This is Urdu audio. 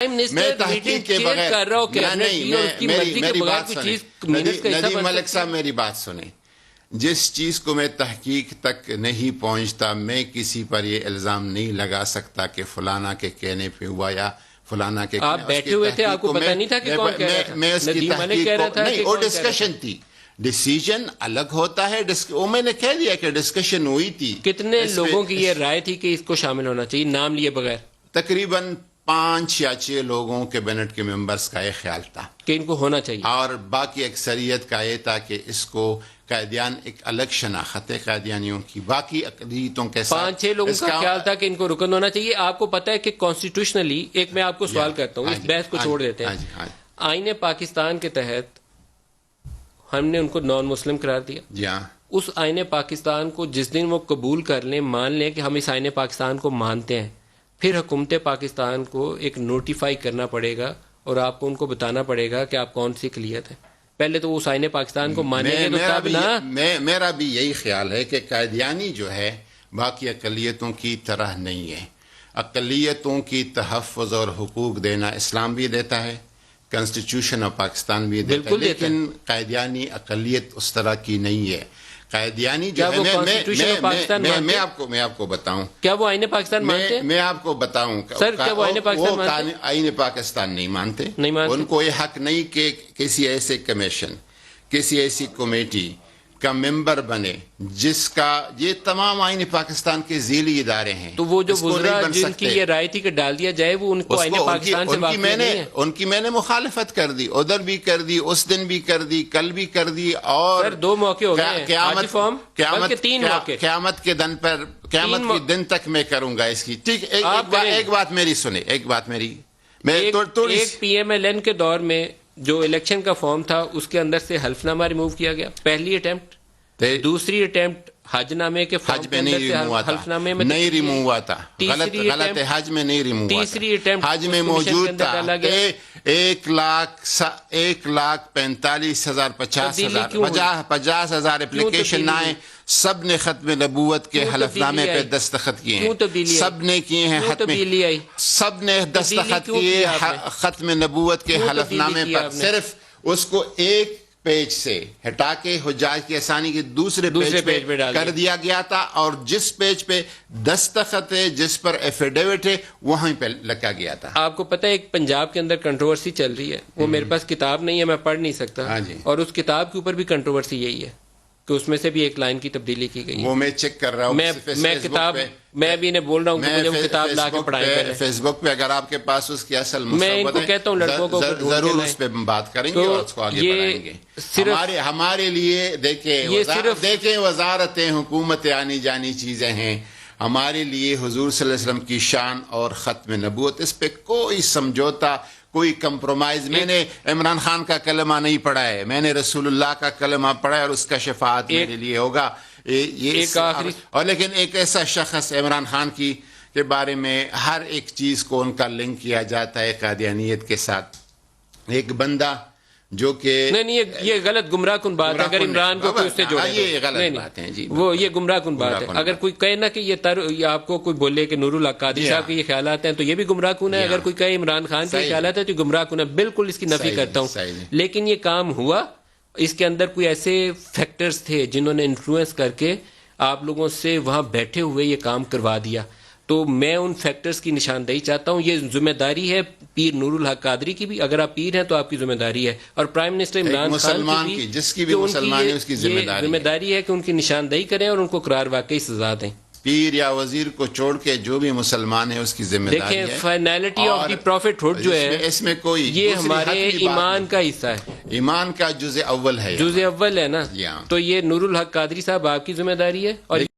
میں تحقیق کے بغیر میری بات سنیں ندیم ملک صاحب، میری بات سنیں. جس چیز کو میں تحقیق تک نہیں پہنچتا، میں کسی پر یہ الزام نہیں لگا سکتا کہ فلانا کے کہنے پہ ہوا یا فلانا کے. آپ بیٹھے ہوئے تھے، آپ کو پتہ نہیں تھا کہ کون کہہ رہا تھا؟ میں اس کی تحقیق نہیں، وہ ڈسکشن تھی. ڈیسیجن الگ ہوتا ہے. وہ میں نے کہہ دیا کہ ڈسکشن ہوئی تھی. کتنے لوگوں کی یہ رائے تھی کہ اس کو شامل ہونا چاہیے نام لیے بغیر؟ تقریباً 5 یا 6 لوگوں کیبنٹ کے ممبرز کا یہ خیال تھا کہ ان کو ہونا چاہیے، اور باقی اکثریت کا یہ تھا کہ اس کو قائدیان ایک الگ شناخت ہے قائدیانیوں کی باقی اقلیتوں کے ساتھ. 5-6 لوگوں کا خیال تھا کہ ان کو رکن ہونا چاہیے. آپ کو پتہ ہے کہ کانسٹیٹیوشنلی، ایک میں آپ کو سوال کرتا ہوں، اس بحث کو چھوڑ دیتے ہیں. آئین پاکستان کے تحت ہم نے ان کو نان مسلم قرار دیا. جی ہاں. اس آئین پاکستان کو جس دن وہ قبول کر لیں، مان لیں کہ ہم اس آئین پاکستان کو مانتے ہیں، پھر حکومت پاکستان کو ایک نوٹیفائی کرنا پڑے گا اور آپ کو ان کو بتانا پڑے گا کہ آپ کون سی اقلیت ہیں. پہلے تو اس آئین پاکستان کو مانیں گے تو تب نا. میرا بھی یہی خیال ہے کہ قائدیانی جو ہے باقی اقلیتوں کی طرح نہیں ہے. اقلیتوں کی تحفظ اور حقوق دینا اسلام بھی دیتا ہے، کانسٹیٹیوشن آف پاکستان بھی دیتا ہے، لیکن قائدیانی اقلیت اس طرح کی نہیں ہے. قائدیانی جو ہے میں آپ کو بتاؤں، کیا وہ آئین پاکستان مانتے ہیں؟ میں آپ کو بتاؤں سر، کیا وہ آئین پاکستان مانتے ہیں؟ آئین پاکستان نہیں مانتے. ان کو یہ حق نہیں کہ کسی ایسے کمیشن، کسی ایسی کمیٹی کا ممبر بنے جس کا یہ تمام آئین پاکستان کے ذیلی ادارے ہیں. تو وہ جو وزراء جن کی یہ رائے تھی کہ ڈال دیا جائے، وہ ان کو آئین پاکستان سے واقف نہیں ہے. ان کی میں نے مخالفت کر دی، ادھر بھی کر دی، اس دن بھی کر دی، کل بھی کر دی، اور 2 موقع ہو گئے. قیامت کے دن پر، قیامت کے دن تک میں کروں گا اس کی. ٹھیک، ایک بات میری سنیں، ایک بات میری. ایک پی ایم ایل این کے دور میں جو الیکشن کا فارم تھا، اس کے اندر سے حلف نامہ ریموو کیا گیا. پہلی اٹیمپٹ. دوسری اٹیمپٹ حج نامے کے حج میں نہیں ریموو ہوا تھا. غلط ہے، حج میں نہیں ریموو ہوا. تیسری اٹیمپٹ حج میں موجود تھا. 1,45,050 اپلیکیشن آئے، سب نے ختم نبوت کے حلف نامے پہ دستخط کیے ہیں. سب نے کیے ہیں، سب نے دستخط کیے ختم نبوت کے حلف نامے پر. صرف اس کو ایک پیج سے ہٹا کے حجاج کی آسانی کے دوسرے پیج پہ کر دیا گیا تھا، اور جس پیج پہ دستخط ہے، جس پر ایفیڈیوٹ ہے، وہیں پہ لگا گیا تھا. آپ کو پتہ ہے ایک پنجاب کے اندر کنٹروورسی چل رہی ہے، وہ میرے پاس کتاب نہیں ہے، میں پڑھ نہیں سکتا، اور اس کتاب کے اوپر بھی کنٹروورسی یہی ہے کہ اس میں سے بھی ایک لائن کی تبدیلی کی گئی ہے. وہ میں چیک کر رہا ہوں. میں بھی انہیں بول رہا ہوں کہ مجھے وہ کتاب لا کے پڑھائیں. فیس بک پہ اگر آپ کے پاس اس کی اصل میں ان کو کہتا ہوں لڑکوں کو ضرور اس پہ بات کریں گے اور اس کو آگے بڑھائیں گے. ہمارے لیے دیکھیں وزارت حکومت آنی جانی چیزیں ہیں. ہمارے لیے حضور صلی اللہ علیہ وسلم کی شان اور ختم نبوت، اس پہ کوئی سمجھوتا، کوئی کمپرومائز. میں نے عمران خان کا کلمہ نہیں پڑھا ہے، میں نے رسول اللہ کا کلمہ پڑھا ہے، اور اس کا شفاعت میرے لیے ہوگا. اور لیکن ایک ایسا شخص عمران خان کے بارے میں ہر ایک چیز کو ان کا لنک کیا جاتا ہے قادیانیت کے ساتھ. ایک بندہ جو کہ نہیں، یہ غلط گمراہ کن بات ہے. اگر عمران کو کوئی اس سے جوڑے، یہ غلط بات ہے جی، وہ یہ گمراہ کن بات ہے. اگر کوئی کہے نا کہ یہ آپ کو کوئی بولے کہ نور الحق قادری صاحب کے یہ خیالات ہیں، تو یہ بھی گمراہ کن ہے. اگر کوئی کہے عمران خان کے خیالات ہیں تو گمراہ کن ہے. بالکل اس کی نفی کرتا ہوں. لیکن یہ کام ہوا، اس کے اندر کوئی ایسے فیکٹرز تھے جنہوں نے انفلوئنس کر کے آپ لوگوں سے وہاں بیٹھے ہوئے یہ کام کروا دیا. تو میں ان فیکٹرز کی نشاندہی چاہتا ہوں. یہ ذمہ داری ہے پیر نور الحق قادری کی بھی. اگر آپ پیر ہیں تو آپ کی ذمہ داری ہے، اور پرائم منسٹر عمران خان کی بھی، جس کی بھی مسلمان ہے اس کی ذمہ داری ہے کہ ان کی نشاندہی کریں اور ان کو قرار واقعی سزا دیں. پیر یا وزیر کو چھوڑ کے جو بھی مسلمان ہے اس کی ذمہ داری ہے. دیکھیں finality of the prophethood جو ہے، اس میں کوئی یہ ہمارے ایمان کا حصہ ہے، ایمان کا جزء اول ہے، جزء اول ہے نا. تو یہ نور الحق قادری صاحب آپ کی ذمہ داری ہے، اور